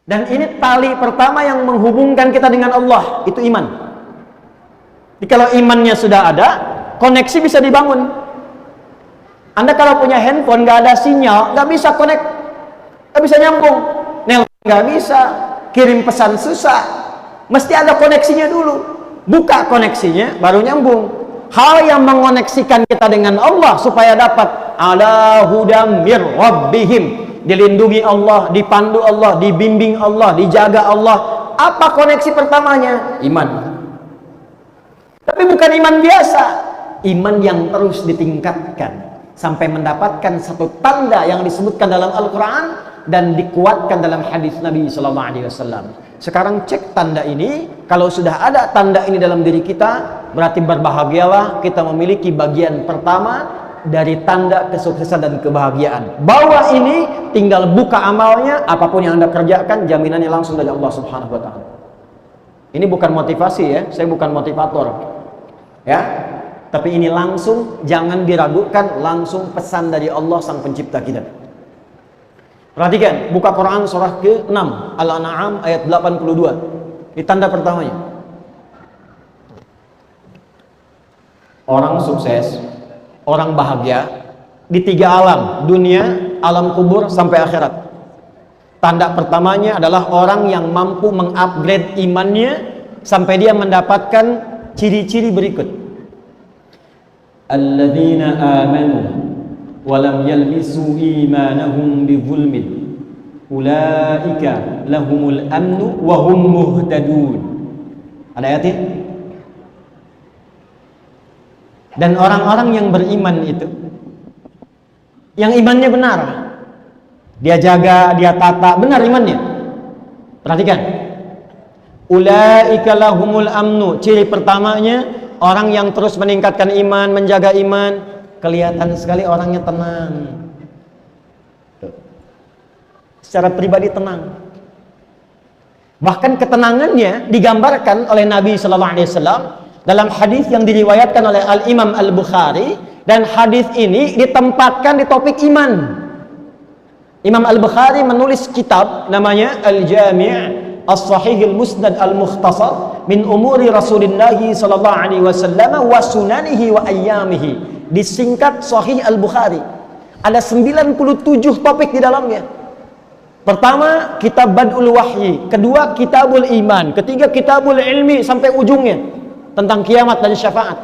Dan ini tali pertama yang menghubungkan kita dengan Allah, itu iman. Jadi kalau imannya sudah ada, koneksi bisa dibangun. Anda kalau punya handphone nggak ada sinyal, nggak bisa connect, nggak bisa nyambung, nelpon nggak bisa, kirim pesan susah, mesti ada koneksinya dulu. Buka koneksinya, baru nyambung. Hal yang mengoneksikan kita dengan Allah supaya dapat ala hudam mir rabbihim, dilindungi Allah, dipandu Allah, dibimbing Allah, dijaga Allah. Apa koneksi pertamanya? Iman. Tapi bukan iman biasa, iman yang terus ditingkatkan sampai mendapatkan satu tanda yang disebutkan dalam Al-Quran dan dikuatkan dalam hadis Nabi SAW. Sekarang cek tanda ini. Kalau sudah ada tanda ini dalam diri kita, berarti berbahagialah kita memiliki bagian pertama dari tanda kesuksesan dan kebahagiaan. Bawah ini tinggal buka amalnya, apapun yang Anda kerjakan jaminannya langsung dari Allah Subhanahu wa taala. Ini bukan motivasi ya, saya bukan motivator. Ya. Tapi ini langsung, jangan diragukan, langsung pesan dari Allah sang pencipta kita. Perhatikan, buka Quran surah ke-6 Al-An'am ayat 82. Ini tanda pertamanya. Orang sukses, orang bahagia di 3 alam, dunia, alam kubur sampai akhirat. Tanda pertamanya adalah orang yang mampu mengupgrade imannya sampai dia mendapatkan ciri-ciri berikut. Alladzina amanu walam yalbisu imanahum bizulmin ulaika lahumul amnu wa hum muhtadun. Ada ayatnya? Dan orang-orang yang beriman itu, yang imannya benar, dia jaga, dia tata, benar imannya. Perhatikan, ulaika lahumul amnu. Ciri pertamanya, orang yang terus meningkatkan iman, menjaga iman, kelihatan sekali orangnya tenang. Secara pribadi tenang. Bahkan ketenangannya digambarkan oleh Nabi Sallallahu Alaihi Wasallam dalam hadis yang diriwayatkan oleh Al-Imam Al-Bukhari, dan hadis ini ditempatkan di topik iman. Imam Al-Bukhari menulis kitab namanya Al-Jami' As-Sahih Al-Musnad Al-Mukhtasar min umuri Rasulullah sallallahu alaihi wasallam wa sunanihi wa ayyamihi. Disingkat Sahih Al-Bukhari. Ada 97 topik di dalamnya. Pertama, kitab Bad'ul Wahyi. Kedua, kitabul iman. Ketiga, kitabul ilmi sampai ujungnya tentang kiamat dan syafaat.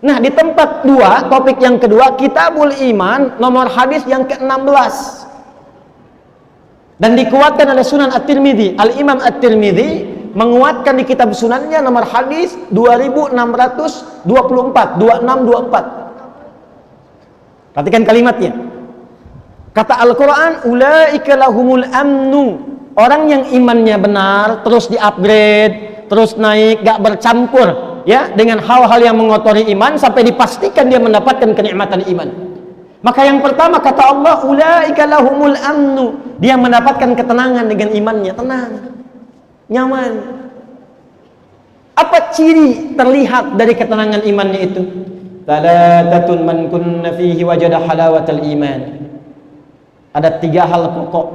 Nah, di tempat 2, topik yang kedua, kitabul iman, nomor hadis yang ke-16. Dan dikuatkan oleh Sunan At-Tirmidzi. Al-Imam At-Tirmidzi menguatkan di kitab sunannya nomor hadis 2624, 2624. Perhatikan kalimatnya. Kata Al-Quran, ulaika lahumul amnu. Orang yang imannya benar, terus di-upgrade, terus naik, gak bercampur ya dengan hal-hal yang mengotori iman sampai dipastikan dia mendapatkan kenikmatan iman. Maka yang pertama kata Allah, ulaika lahumul amnu. Dia mendapatkan ketenangan dengan imannya, tenang, nyaman. Apa ciri terlihat dari ketenangan imannya itu? Thalathatun man kunna fihi wajada halawatal iman. Ada 3 hal pokok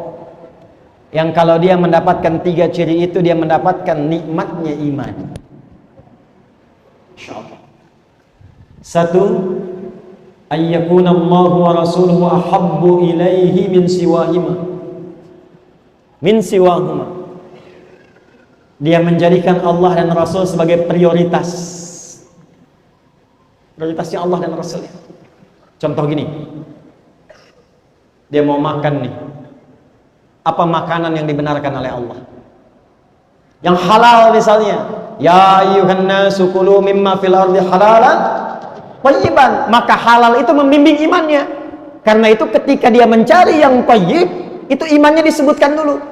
yang kalau dia mendapatkan 3 ciri itu, dia mendapatkan nikmatnya iman. Insyaallah. 1, ayyakuna Allah wa rasuluhu ahabbu ilaihi min siwahima. Min siwahuma. Dia menjadikan Allah dan Rasul sebagai prioritas. Prioritasnya Allah dan Rasulnya. Contoh gini, dia mau makan nih, apa makanan yang dibenarkan oleh Allah? Yang halal misalnya, ya ayyuhan nasu kulu mimma fil ardi halalan thayyiban. Maka halal itu membimbing imannya. Karena itu ketika dia mencari yang thayyib, itu imannya disebutkan dulu.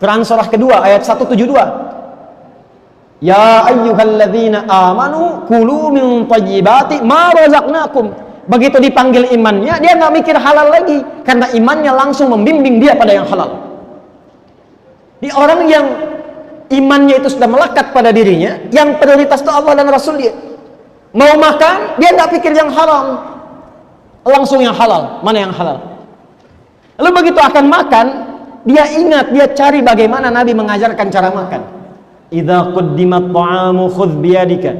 Quran surah kedua ayat 172. Ya ayyuhalladzina amanu kulu min thayyibati ma razaqnakum. Begitu dipanggil imannya, dia nggak mikir halal lagi karena imannya langsung membimbing dia pada yang halal. Di orang yang imannya itu sudah melekat pada dirinya, yang prioritas itu Allah dan Rasul dia. Mau makan, dia nggak pikir yang haram, langsung yang halal. Mana yang halal? Lalu begitu akan makan, Dia ingat, dia cari bagaimana Nabi mengajarkan cara makan. Idza quddimat ta'amu khudh biyadika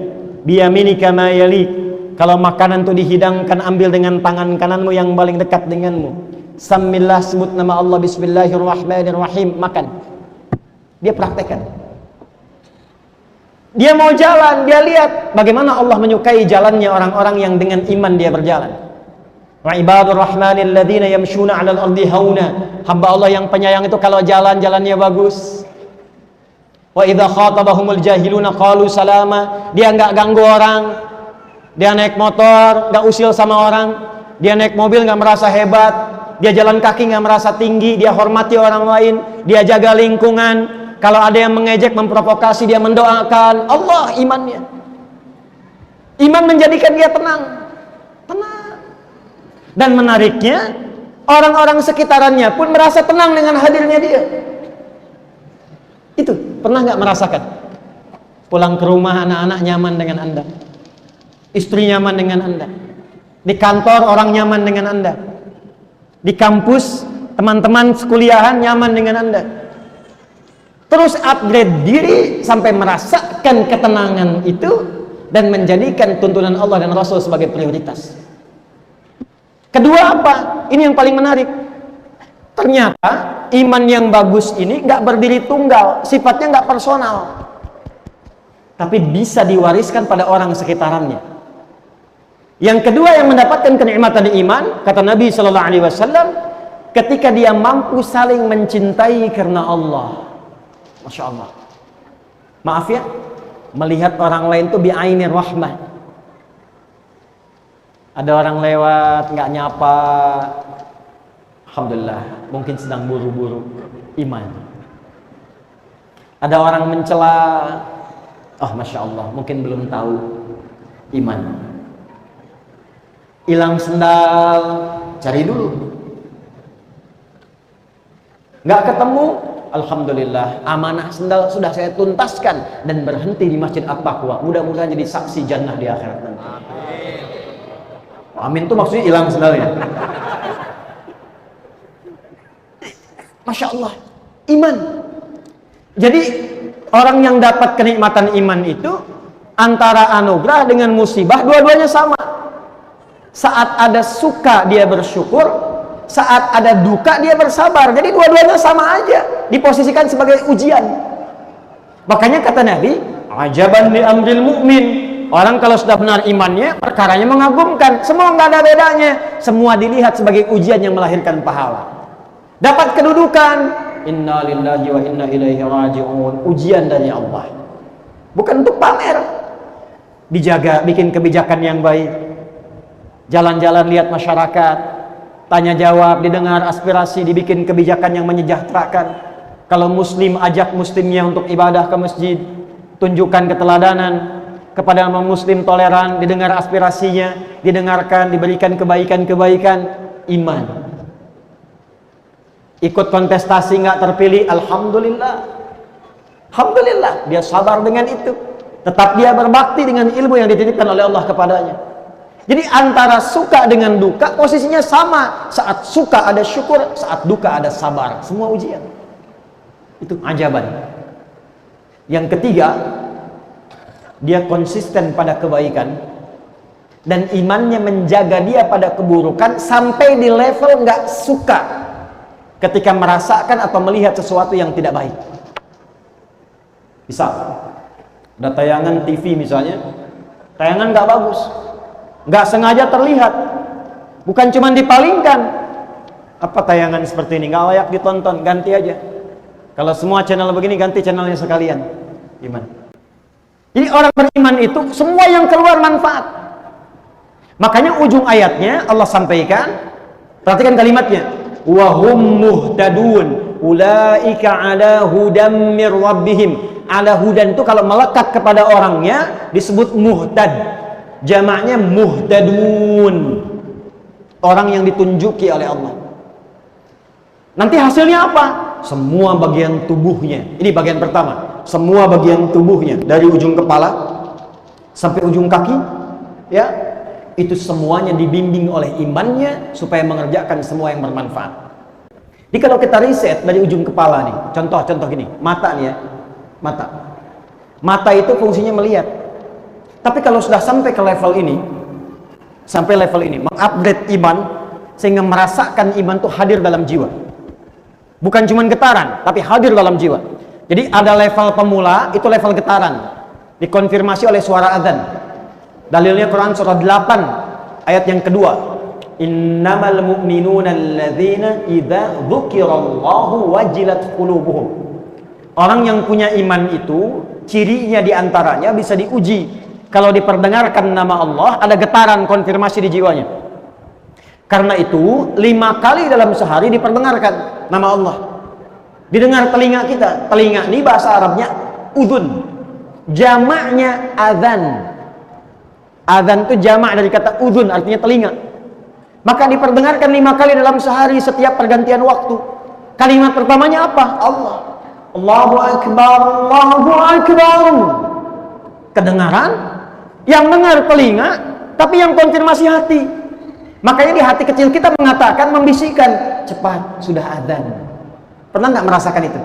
biyaminika ma yalik. Kalau makanan itu dihidangkan, ambil dengan tangan kananmu yang paling dekat denganmu. Samillah, sebut nama Allah, bismillahirrahmanirrahim, makan. Dia praktekkan. Dia mau jalan, dia lihat bagaimana Allah menyukai jalannya orang-orang yang dengan iman dia berjalan. Wa ibadur rahmanil ladzina yamshuna 'alal ardi hauna. Hamba Allah yang penyayang itu kalau jalan, jalannya bagus. Wa idza khatabahumul jahiluna qalu salama. Dia enggak ganggu orang. Dia naik motor, enggak usil sama orang. Dia naik mobil enggak merasa hebat. Dia jalan kaki enggak merasa tinggi. Dia hormati orang lain. Dia jaga lingkungan. Kalau ada yang mengejek, memprovokasi, dia mendoakan. Allah imannya. Iman menjadikan dia tenang. Tenang. Dan menariknya, orang-orang sekitarannya pun merasa tenang dengan hadirnya dia. Itu, pernah nggak merasakan? Pulang ke rumah, anak-anak nyaman dengan Anda. Istri nyaman dengan Anda. Di kantor, orang nyaman dengan Anda. Di kampus, teman-teman sekuliahan nyaman dengan Anda. Terus upgrade diri sampai merasakan ketenangan itu dan menjadikan tuntunan Allah dan Rasul sebagai prioritas. Kedua apa? Ini yang paling menarik. Ternyata iman yang bagus ini nggak berdiri tunggal, sifatnya nggak personal, tapi bisa diwariskan pada orang sekitarannya. Yang kedua yang mendapatkan kenikmatan iman, kata Nabi Shallallahu Alaihi Wasallam, ketika dia mampu saling mencintai karena Allah. Masya Allah. Maaf ya, melihat orang lain tuh bi'ainir rahmah. Ada orang lewat nggak nyapa, alhamdulillah, mungkin sedang buru-buru, iman. Ada orang mencela, oh masya Allah, mungkin belum tahu, iman. Hilang sendal, cari dulu. Nggak ketemu, alhamdulillah, amanah sendal sudah saya tuntaskan dan berhenti di Masjid At-Taqwa. Mudah-mudahan jadi saksi jannah di akhirat nanti. Amin itu maksudnya hilang sendalnya. Masya Allah, iman. Jadi orang yang dapat kenikmatan iman itu antara anugerah dengan musibah dua-duanya sama. Saat ada suka dia bersyukur, saat ada duka dia bersabar. Jadi dua-duanya sama aja, diposisikan sebagai ujian. Makanya kata Nabi, ajaban li amril mu'min. Orang kalau sudah benar imannya, perkaranya mengagumkan. Semua nggak ada bedanya. Semua dilihat sebagai ujian yang melahirkan pahala. Dapat kedudukan, inna lillahi wa inna ilaihi raji'un. Ujian dari Allah. Bukan untuk pamer. Dijaga, bikin kebijakan yang baik. Jalan-jalan lihat masyarakat, tanya jawab, didengar aspirasi, dibikin kebijakan yang menyejahterakan. Kalau muslim, ajak muslimnya untuk ibadah ke masjid, tunjukkan keteladanan. Kepada muslim toleran, didengar aspirasinya, didengarkan, diberikan kebaikan-kebaikan. Iman. Ikut kontestasi nggak terpilih, alhamdulillah. Alhamdulillah, dia sabar dengan itu. Tetap dia berbakti dengan ilmu yang dititipkan oleh Allah kepadanya. Jadi antara suka dengan duka posisinya sama. Saat suka ada syukur, saat duka ada sabar. Semua ujian. Itu ajaban. Yang ketiga, dia konsisten pada kebaikan dan imannya menjaga dia pada keburukan sampai di level nggak suka ketika merasakan atau melihat sesuatu yang tidak baik. Misal ada tayangan TV misalnya, tayangan nggak bagus, nggak sengaja terlihat, bukan cuma dipalingkan. Apa tayangan seperti ini nggak layak ditonton, ganti aja. Kalau semua channel begini, ganti channelnya sekalian. Iman. Jadi orang beriman itu semua yang keluar manfaat. Makanya ujung ayatnya Allah sampaikan, perhatikan kalimatnya, wa hum muhtadun ulaika ala hudam mir rabbihim. Ala hudan itu kalau melekat kepada orangnya disebut muhtad. Jamaknya muhtadun. Orang yang ditunjuki oleh Allah. Nanti hasilnya apa? Semua bagian tubuhnya. Ini bagian pertama. Semua bagian tubuhnya dari ujung kepala sampai ujung kaki, ya, itu semuanya dibimbing oleh imannya supaya mengerjakan semua yang bermanfaat. Jadi kalau kita riset dari ujung kepala nih, contoh gini, mata nih ya, mata itu fungsinya melihat. Tapi kalau sudah sampai ke level ini, mengupgrade iman, sehingga merasakan iman itu hadir dalam jiwa, bukan cuma getaran, tapi hadir dalam jiwa. Jadi ada level pemula, itu level getaran, dikonfirmasi oleh suara azan. Dalilnya Quran surah 8 ayat yang kedua, innamal mu'minuna alladzina idza dzukirallahu wajilat qulubuhum. Orang yang punya iman itu cirinya diantaranya bisa diuji. Kalau diperdengarkan nama Allah, ada getaran konfirmasi di jiwanya. Karena itu 5 kali dalam sehari diperdengarkan nama Allah, didengar telinga kita. Telinga ini bahasa Arabnya udhun, jamaknya adzan. Adzan itu jamak dari kata udhun, artinya telinga. Maka diperdengarkan 5 kali dalam sehari setiap pergantian waktu. Kalimat pertamanya apa? Allah. Allahu Akbar, Allahu Akbar. Kedengaran, yang dengar telinga, tapi yang konfirmasi hati. Makanya di hati kecil kita mengatakan, membisikkan, cepat, sudah adzan. Pernah nggak merasakan itu?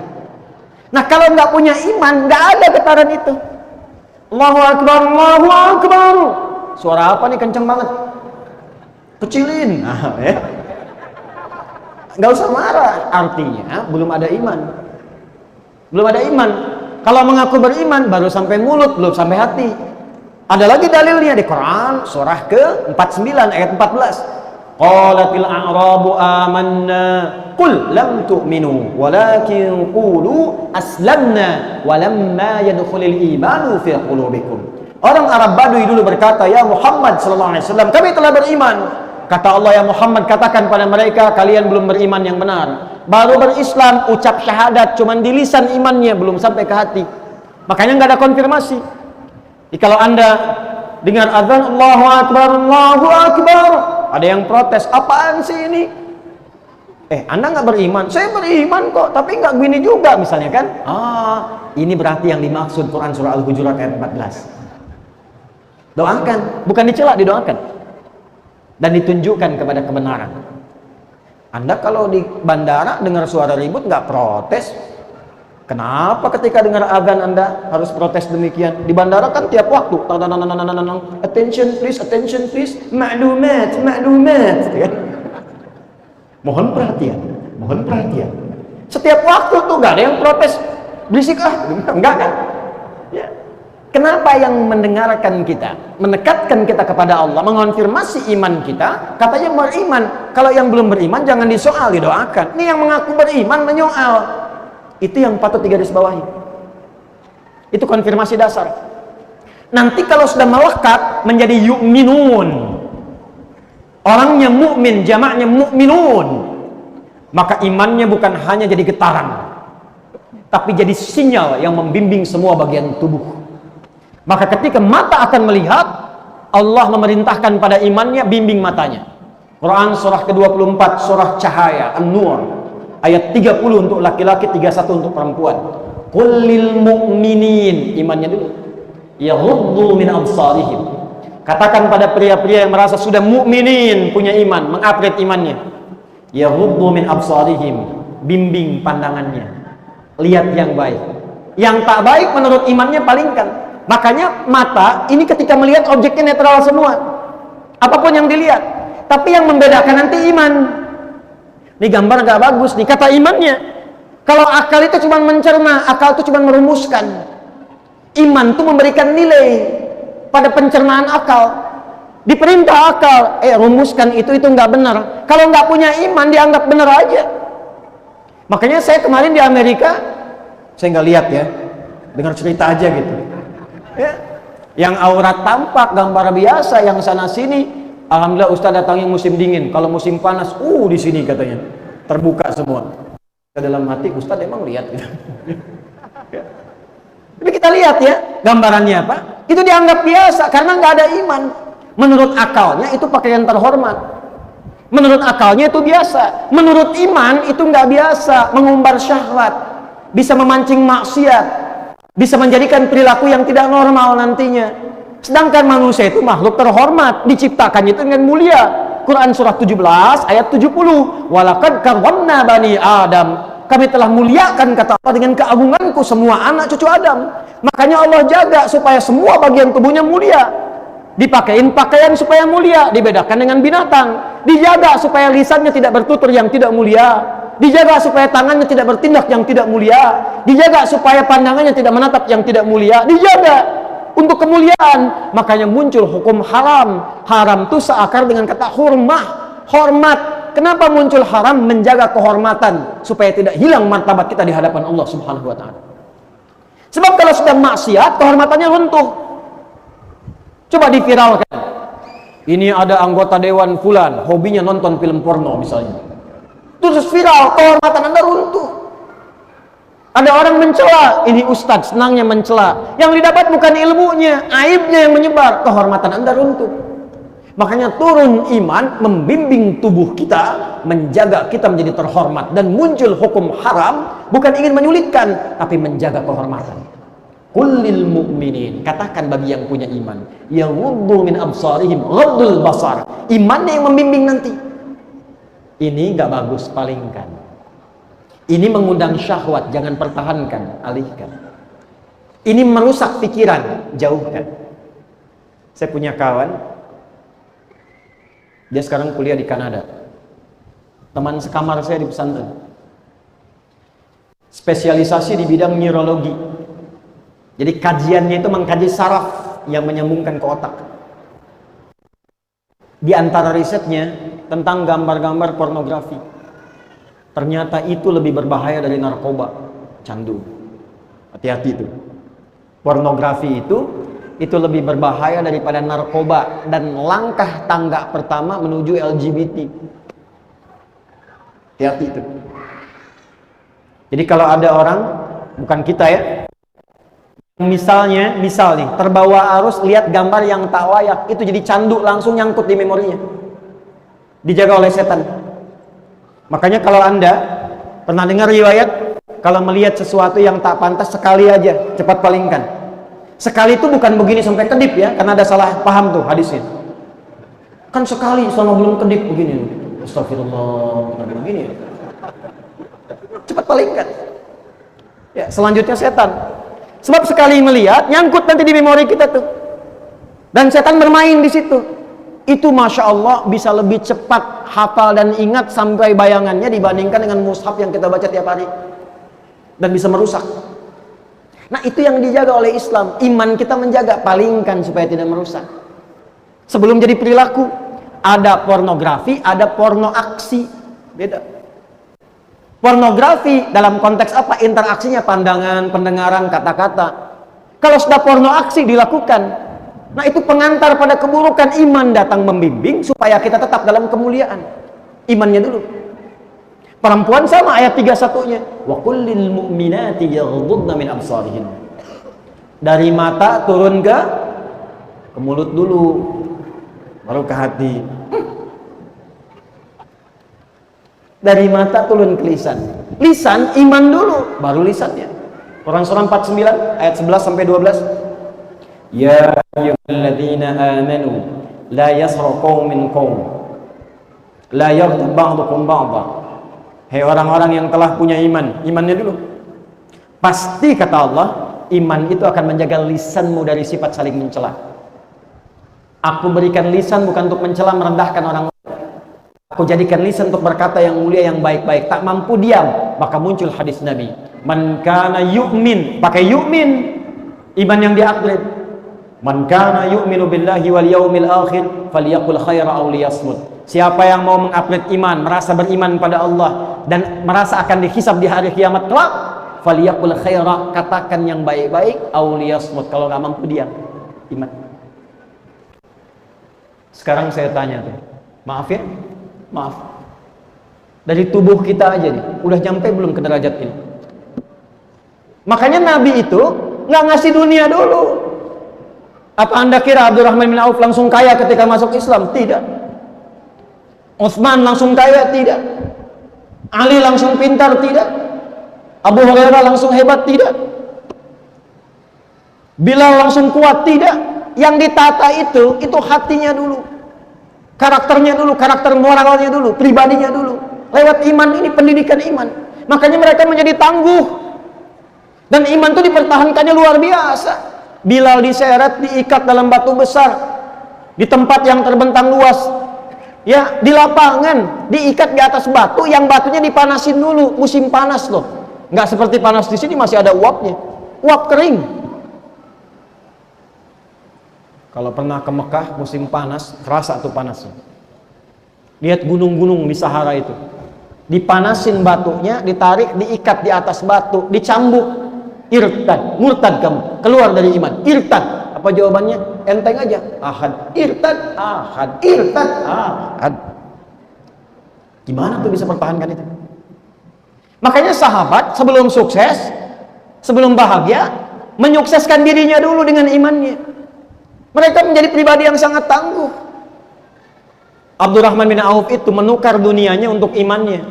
Nah, kalau nggak punya iman, nggak ada getaran itu. Allahu Akbar, Allahu Akbar. Suara apa nih, kenceng banget? Kecilin, ya. Nggak usah marah, artinya belum ada iman. Kalau mengaku beriman baru sampai mulut, belum sampai hati. Ada lagi dalilnya di Quran surah ke-49 ayat 14. Qalatil a'rabu amanna qul lam tu'minu walakin qulu aslamna walamma yadkhulul imanu fi qulubikum. Orang Arab Badui dulu berkata, ya Muhammad sallallahu alaihi wasallam, kami telah beriman. Kata Allah, ya Muhammad, katakan pada mereka, kalian belum beriman yang benar. Baru berislam, ucap syahadat, cuman di lisan imannya, belum sampai ke hati. Makanya nggak ada konfirmasi. Jadi kalau Anda dengar azan, Allahu Akbar, Allahu Akbar, ada yang protes, apaan sih ini? Anda nggak beriman? Saya beriman kok, tapi nggak gini juga, misalnya kan? Ini berarti yang dimaksud Quran surah Al-Hujurat ayat 14. Doakan, bukan dicela, didoakan. Dan ditunjukkan kepada kebenaran. Anda kalau di bandara dengar suara ribut nggak protes, kenapa ketika dengar azan Anda harus protes demikian? Di bandara kan tiap waktu, attention please, maklumat, ya. Mohon perhatian. Setiap waktu tuh nggak ada yang protes, berisik enggak kan? Ya. Kenapa yang mendengarkan kita, mendekatkan kita kepada Allah, mengonfirmasi iman kita, katanya beriman. Kalau yang belum beriman jangan disoal, didoakan. Ini yang mengaku beriman menyoal. Itu yang patut digarisbawahi. Itu konfirmasi dasar. Nanti kalau sudah melekat menjadi yu'minun, orangnya mukmin, jamaknya mukminun, maka imannya bukan hanya jadi getaran, tapi jadi sinyal yang membimbing semua bagian tubuh. Maka ketika mata akan melihat, Allah memerintahkan pada imannya, bimbing matanya. Quran surah ke-24, surah Cahaya, An-Nur, ayat 30 untuk laki-laki, 31 untuk perempuan. Qul lil mu'minin, imannya dulu, yaghuddu min absarihim. Katakan pada pria-pria yang merasa sudah mukminin, punya iman, mengupgrade imannya, yaghuddu min absarihim, bimbing pandangannya, lihat yang baik. Yang tak baik menurut imannya palingkan. Makanya mata ini ketika melihat objeknya netral semua, apapun yang dilihat. Tapi yang membedakan nanti iman. Ini gambar gak bagus nih, kata imannya. Kalau akal itu cuma mencerna, akal itu cuma merumuskan. Iman itu memberikan nilai pada pencernaan akal. Diperintah akal, rumuskan itu nggak benar. Kalau nggak punya iman dianggap benar aja. Makanya saya kemarin di Amerika, saya nggak lihat ya, dengar cerita aja gitu. Ya. Yang aurat tampak gambar biasa, yang sana sini, alhamdulillah Ustaz datangi musim dingin. Kalau musim panas, di sini katanya terbuka semua. Dalam hati Ustaz emang lihat gitu. Ya. Tapi kita lihat ya, gambarannya apa? Itu dianggap biasa karena nggak ada iman. Menurut akalnya itu pakaian terhormat. Menurut akalnya itu biasa. Menurut iman itu nggak biasa, mengumbar syahwat, bisa memancing maksiat, bisa menjadikan perilaku yang tidak normal nantinya. Sedangkan manusia itu makhluk terhormat, diciptakannya itu dengan mulia. Quran surah 17 ayat 70. Walaqad karramna bani Adam. Kami telah muliakan, kata Allah, dengan keagunganku semua anak cucu Adam. Makanya Allah jaga supaya semua bagian tubuhnya mulia. Dipakein pakaian supaya mulia, dibedakan dengan binatang. Dijaga supaya lisannya tidak bertutur yang tidak mulia. Dijaga supaya tangannya tidak bertindak yang tidak mulia. Dijaga supaya pandangannya tidak menatap yang tidak mulia. Dijaga untuk kemuliaan. Makanya muncul hukum haram. Haram itu seakar dengan kata hurmah, hormat. Kenapa muncul haram? Menjaga kehormatan supaya tidak hilang martabat kita di hadapan Allah Subhanahu wa taala. Sebab kalau sudah maksiat, kehormatannya runtuh. Coba diviralkan. Ini ada anggota dewan fulan, hobinya nonton film porno misalnya. Terus viral, kehormatan Anda runtuh. Ada orang mencela, ini ustadz senangnya mencela. Yang didapat bukan ilmunya, aibnya yang menyebar, kehormatan Anda runtuh. Makanya turun iman, membimbing tubuh kita, menjaga kita menjadi terhormat. Dan muncul hukum haram, bukan ingin menyulitkan, tapi menjaga kehormatan. Kullil mu'minin, katakan bagi yang punya iman, yaghuddu min absarihim ghaddul basar. Imannya yang membimbing nanti. Ini nggak bagus, palingkan. Ini mengundang syahwat, jangan pertahankan, alihkan. Ini merusak pikiran, jauhkan. Saya punya kawan, dia sekarang kuliah di Kanada. Teman sekamar saya di pesantren. Spesialisasi di bidang neurologi. Jadi kajiannya itu mengkaji saraf yang menyambungkan ke otak. Di antara risetnya tentang gambar-gambar pornografi. Ternyata itu lebih berbahaya dari narkoba, candu. Hati-hati itu. Pornografi itu lebih berbahaya daripada narkoba dan langkah tangga pertama menuju LGBT. Hati-hati itu. Jadi kalau ada orang, bukan kita ya, misal nih, terbawa arus lihat gambar yang tak layak, itu jadi candu, langsung nyangkut di memorinya. Dijaga oleh setan. Makanya kalau Anda pernah dengar riwayat, kalau melihat sesuatu yang tak pantas sekali aja, cepat palingkan. Sekali itu bukan begini sampai kedip ya, karena ada salah paham tuh hadisnya. Kan sekali selama belum kedip begini. Astagfirullah, begini ya. Cepat palingkan. Ya, selanjutnya setan. Sebab sekali melihat, nyangkut nanti di memori kita tuh. Dan setan bermain di situ. Itu Masya Allah bisa lebih cepat hafal dan ingat sampai bayangannya dibandingkan dengan mushaf yang kita baca tiap hari. Dan bisa merusak. Nah itu yang dijaga oleh Islam. Iman kita menjaga, palingkan supaya tidak merusak. Sebelum jadi perilaku, ada pornografi, ada porno aksi. Beda. Pornografi dalam konteks apa? Interaksinya pandangan, pendengaran, kata-kata. Kalau sudah porno aksi dilakukan, nah itu pengantar pada keburukan. Iman datang membimbing supaya kita tetap dalam kemuliaan. Imannya dulu. Perempuan sama ayat 31-nya. Wa kullil mu'minati yaghuddna min absarihin. Dari mata turun ke mulut dulu, baru ke hati. Dari mata turun ke lisan. Lisan iman dulu, baru lisannya. Quran surah 49 ayat 11 sampai 12. Ya ayyuhalladzina amanu la yasra qaumin qaum la yaghtab ba'dukum ba'dha. Hei orang-orang yang telah punya iman, imannya dulu. Pasti kata Allah, iman itu akan menjaga lisanmu dari sifat saling mencela. Aku berikan lisan bukan untuk mencela, merendahkan orang lain. Aku jadikan lisan untuk berkata yang mulia, yang baik-baik. Tak mampu diam, maka muncul hadis Nabi. Man kana yu'min, pakai yu'min, iman yang di-upgrade. Man kana yu'minu billahi wal yaumil akhir falyaqul khaira aw liyasmut. Siapa yang mau mengupgrade iman, merasa beriman pada Allah dan merasa akan dihisab di hari kiamat kelak, falyaqul khaira, katakan yang baik-baik, aw liyasmut, kalau nggak mampu diam. Iman. Sekarang saya tanya tuh, maaf ya, maaf. Dari tubuh kita aja nih, udah nyampe belum ke derajat ini? Makanya Nabi itu nggak ngasih dunia dulu. Apa Anda kira Abdurrahman bin Auf langsung kaya ketika masuk Islam? Tidak. Utsman langsung kaya? Tidak. Ali langsung pintar? Tidak. Abu Hurairah langsung hebat? Tidak. Bilal langsung kuat? Tidak. Yang ditata itu hatinya dulu. Karakternya dulu, karakter moralnya dulu, pribadinya dulu. Lewat iman ini, pendidikan iman. Makanya mereka menjadi tangguh. Dan iman itu dipertahankannya luar biasa. Bilal diseret, diikat dalam batu besar, di tempat yang terbentang luas. Ya, di lapangan, diikat di atas batu, yang batunya dipanasin dulu, musim panas loh. Nggak seperti panas di sini masih ada uapnya. Uap kering. Kalau pernah ke Mekah musim panas, kerasa tuh panasnya. Lihat gunung-gunung di Sahara itu. Dipanasin batunya, ditarik, diikat di atas batu, dicambuk. Irtad, murtad kamu, keluar dari iman. Irtad. Apa jawabannya? Enteng aja. Ahad, irtad, ahad, irtad, ahad. Gimana tuh bisa pertahankan itu? Makanya sahabat sebelum sukses, sebelum bahagia, menyukseskan dirinya dulu dengan imannya. Mereka menjadi pribadi yang sangat tangguh. Abdurrahman bin Auf itu menukar dunianya untuk imannya.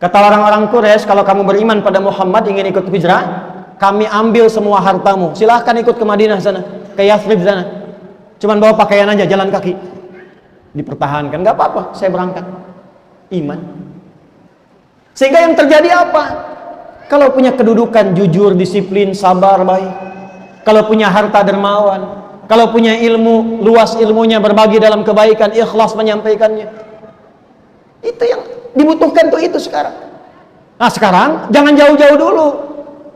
Kata orang-orang Quraisy, kalau kamu beriman pada Muhammad, ingin ikut hijrah, kami ambil semua hartamu. Silahkan ikut ke Madinah sana, ke Yathrib sana. Cuman bawa pakaian aja, jalan kaki. Dipertahankan, nggak apa-apa, saya berangkat. Iman. Sehingga yang terjadi apa? Kalau punya kedudukan jujur, disiplin, sabar, baik. Kalau punya harta dermawan. Kalau punya ilmu, luas ilmunya, berbagi dalam kebaikan, ikhlas menyampaikannya. Itu yang dibutuhkan tuh itu sekarang. Nah sekarang jangan jauh-jauh dulu.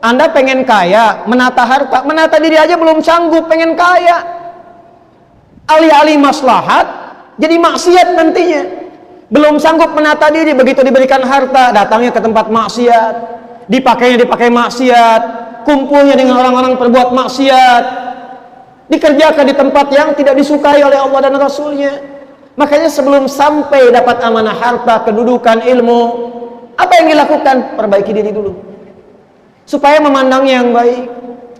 Anda pengen kaya, menata harta, menata diri aja belum sanggup, pengen kaya. Alih-alih maslahat, jadi maksiat nantinya. Belum sanggup menata diri, begitu diberikan harta, datangnya ke tempat maksiat, dipakai maksiat, kumpulnya dengan orang-orang perbuat maksiat, dikerjakan di tempat yang tidak disukai oleh Allah dan Rasulnya. Makanya sebelum sampai dapat amanah harta, kedudukan, ilmu, apa yang dilakukan? Perbaiki diri dulu, supaya memandangnya yang baik,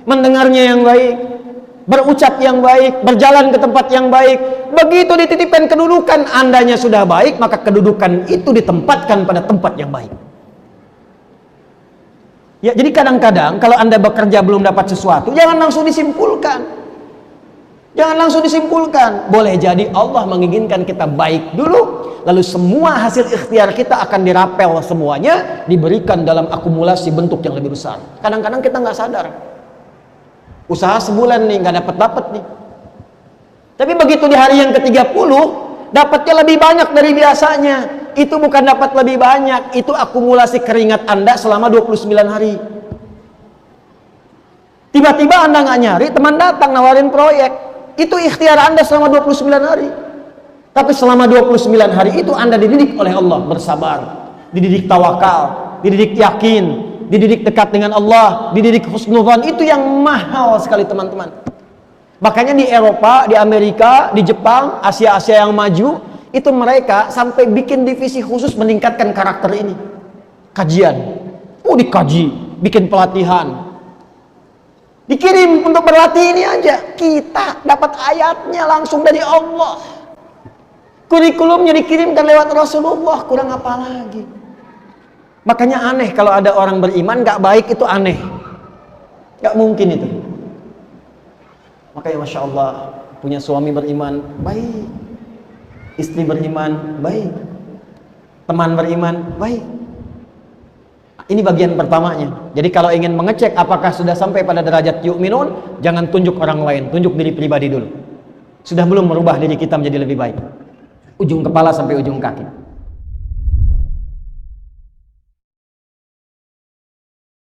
mendengarnya yang baik, berucap yang baik, berjalan ke tempat yang baik. Begitu dititipkan kedudukan, andanya sudah baik, maka kedudukan itu ditempatkan pada tempat yang baik. Ya, jadi kadang-kadang kalau Anda bekerja belum dapat sesuatu, jangan langsung disimpulkan. Jangan langsung disimpulkan. Boleh jadi Allah menginginkan kita baik dulu, lalu semua hasil ikhtiar kita akan dirapel semuanya, diberikan dalam akumulasi bentuk yang lebih besar. Kadang-kadang kita nggak sadar. Usaha sebulan nih, nggak dapat nih. Tapi begitu di hari yang ke-30, dapatnya lebih banyak dari biasanya. Itu bukan dapat lebih banyak, itu akumulasi keringat Anda selama 29 hari. Tiba-tiba Anda nggak nyari, teman datang nawarin proyek. Itu ikhtiar Anda selama 29 hari. Tapi selama 29 hari itu Anda dididik oleh Allah bersabar, dididik tawakal, dididik yakin, dididik dekat dengan Allah, dididik husnudzan. Itu yang mahal sekali teman-teman. Makanya di Eropa, di Amerika, di Jepang, Asia-Asia yang maju, itu mereka sampai bikin divisi khusus meningkatkan karakter ini. Kajian, dikaji, bikin pelatihan, dikirim untuk berlatih ini aja. Kita dapat ayatnya langsung dari Allah, kurikulumnya dikirimkan lewat Rasulullah, kurang apa lagi. Makanya aneh kalau ada orang beriman gak baik, itu aneh, gak mungkin itu. Makanya Masya Allah, punya suami beriman baik, istri beriman baik, teman beriman baik. Ini bagian pertamanya. Jadi kalau ingin mengecek apakah sudah sampai pada derajat yu'minun, jangan tunjuk orang lain, tunjuk diri pribadi dulu. Sudah belum merubah diri kita menjadi lebih baik, ujung kepala sampai ujung kaki.